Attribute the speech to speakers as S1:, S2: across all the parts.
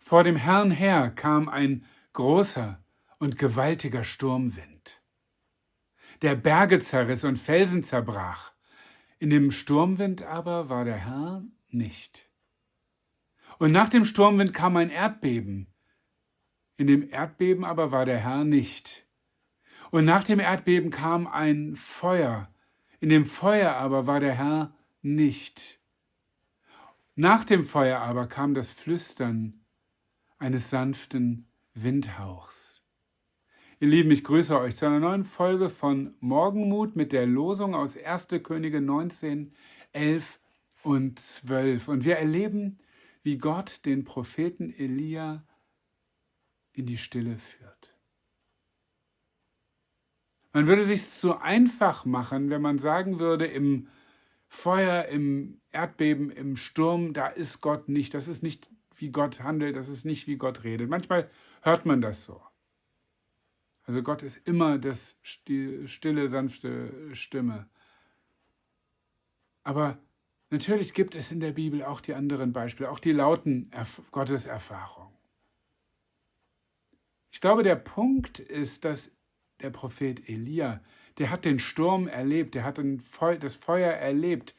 S1: Vor dem Herrn her kam ein großer und gewaltiger Sturmwind. Der Berge zerriss und Felsen zerbrach. In dem Sturmwind aber war der Herr nicht. Und nach dem Sturmwind kam ein Erdbeben. In dem Erdbeben aber war der Herr nicht. Und nach dem Erdbeben kam ein Feuer. In dem Feuer aber war der Herr nicht. Nach dem Feuer aber kam das Flüstern eines sanften Windhauchs. Ihr Lieben, ich grüße euch zu einer neuen Folge von Morgenmut mit der Losung aus 1. Könige 19, 11 und 12. Und wir erleben, wie Gott den Propheten Elia in die Stille führt. Man würde sich zu einfach machen, wenn man sagen würde, im Feuer, im Erdbeben, im Sturm, da ist Gott nicht. Das ist nicht, wie Gott handelt, das ist nicht, wie Gott redet. Manchmal hört man das so. Also Gott ist immer die stille, sanfte Stimme. Aber natürlich gibt es in der Bibel auch die anderen Beispiele, auch die lauten Gotteserfahrungen. Ich glaube, der Punkt ist, dass der Prophet Elia, der hat den Sturm erlebt, der hat das Feuer erlebt.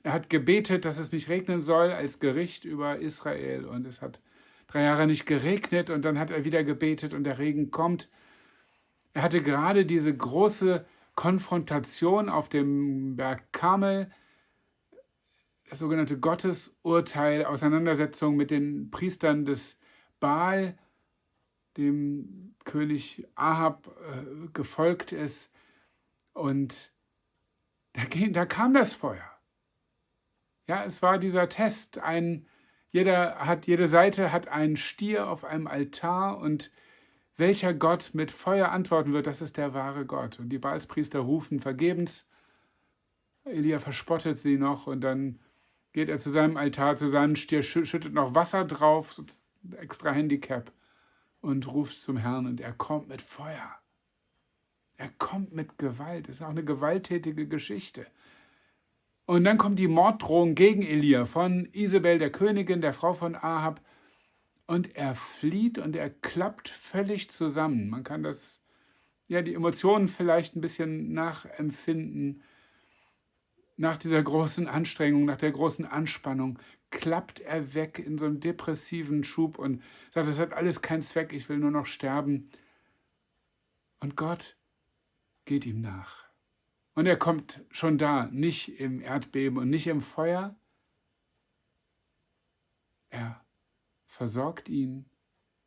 S1: Er hat gebetet, dass es nicht regnen soll als Gericht über Israel. Und es hat 3 Jahre nicht geregnet und dann hat er wieder gebetet und der Regen kommt. Er hatte gerade diese große Konfrontation auf dem Berg Karmel, das sogenannte Gottesurteil, Auseinandersetzung mit den Priestern des Baal, dem König Ahab gefolgt ist. Und da kam das Feuer. Ja, es war dieser Test. Jede Seite hat einen Stier auf einem Altar und welcher Gott mit Feuer antworten wird, das ist der wahre Gott. Und die Baalspriester rufen vergebens. Elia verspottet sie noch und dann geht er zu seinem Altar, zu seinem Stier, schüttet noch Wasser drauf, extra Handicap, und ruft zum Herrn und er kommt mit Feuer. Er kommt mit Gewalt. Das ist auch eine gewalttätige Geschichte. Und dann kommt die Morddrohung gegen Elia von Isabel, der Königin, der Frau von Ahab. Und er flieht und er klappt völlig zusammen. Man kann die Emotionen vielleicht ein bisschen nachempfinden. Nach dieser großen Anstrengung, nach der großen Anspannung, klappt er weg in so einem depressiven Schub und sagt, das hat alles keinen Zweck, ich will nur noch sterben. Und Gott geht ihm nach. Und er kommt schon da, nicht im Erdbeben und nicht im Feuer. Er versorgt ihn,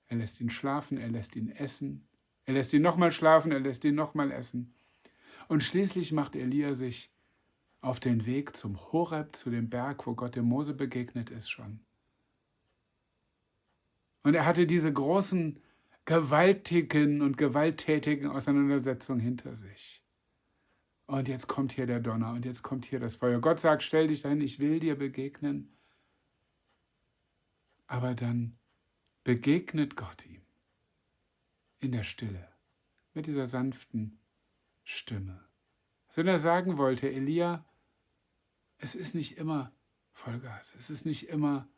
S1: er lässt ihn schlafen, er lässt ihn essen, er lässt ihn nochmal schlafen, er lässt ihn nochmal essen. Und schließlich macht Elia sich auf den Weg zum Horeb, zu dem Berg, wo Gott dem Mose begegnet ist schon. Und er hatte diese großen, gewaltigen und gewalttätigen Auseinandersetzungen hinter sich. Und jetzt kommt hier der Donner und jetzt kommt hier das Feuer. Gott sagt, stell dich dahin, ich will dir begegnen. Aber dann begegnet Gott ihm in der Stille mit dieser sanften Stimme. Als wenn er sagen wollte, Elia, es ist nicht immer Vollgas, es ist nicht immer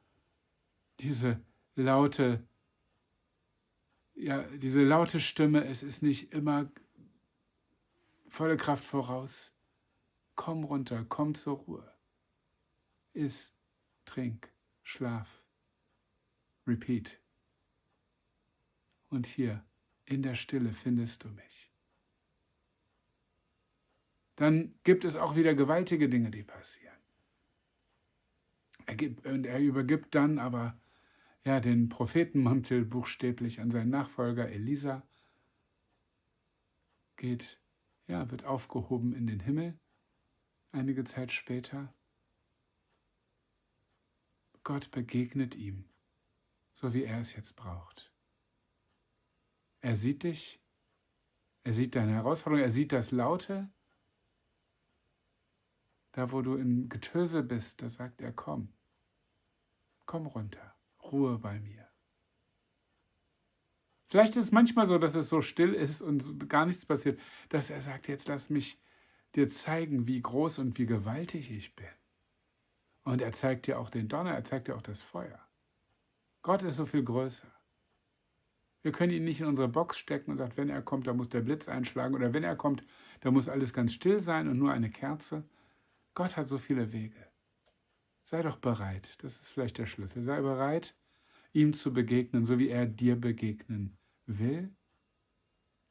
S1: diese laute Stimme, es ist nicht immer volle Kraft voraus. Komm runter, komm zur Ruhe. Iss, trink, schlaf. Repeat. Und hier in der Stille findest du mich. Dann gibt es auch wieder gewaltige Dinge, die passieren. Er übergibt dann aber den Prophetenmantel buchstäblich an seinen Nachfolger Elisa, wird aufgehoben in den Himmel, einige Zeit später. Gott begegnet ihm, so wie er es jetzt braucht. Er sieht dich, er sieht deine Herausforderung, er sieht das Laute. Da, wo du im Getöse bist, da sagt er, komm runter, Ruhe bei mir. Vielleicht ist es manchmal so, dass es so still ist und gar nichts passiert, dass er sagt, jetzt lass mich dir zeigen, wie groß und wie gewaltig ich bin. Und er zeigt dir auch den Donner, er zeigt dir auch das Feuer. Gott ist so viel größer. Wir können ihn nicht in unsere Box stecken und sagen, wenn er kommt, da muss der Blitz einschlagen. Oder wenn er kommt, da muss alles ganz still sein und nur eine Kerze. Gott hat so viele Wege. Sei doch bereit, das ist vielleicht der Schlüssel. Sei bereit, ihm zu begegnen, so wie er dir begegnen will.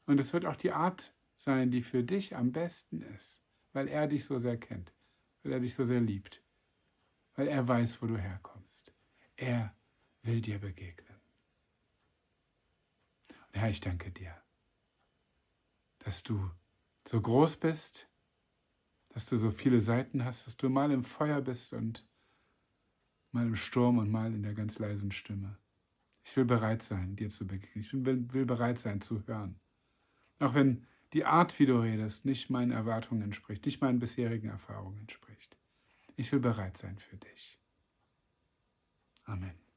S1: Und es wird auch die Art sein, die für dich am besten ist, weil er dich so sehr kennt, weil er dich so sehr liebt, weil er weiß, wo du herkommst. Er will dir begegnen. Und Herr, ich danke dir, dass du so groß bist, dass du so viele Seiten hast, dass du mal im Feuer bist und mal im Sturm und mal in der ganz leisen Stimme. Ich will bereit sein, dir zu begegnen. Ich will bereit sein, zu hören. Auch wenn die Art, wie du redest, nicht meinen Erwartungen entspricht, nicht meinen bisherigen Erfahrungen entspricht. Ich will bereit sein für dich. Amen.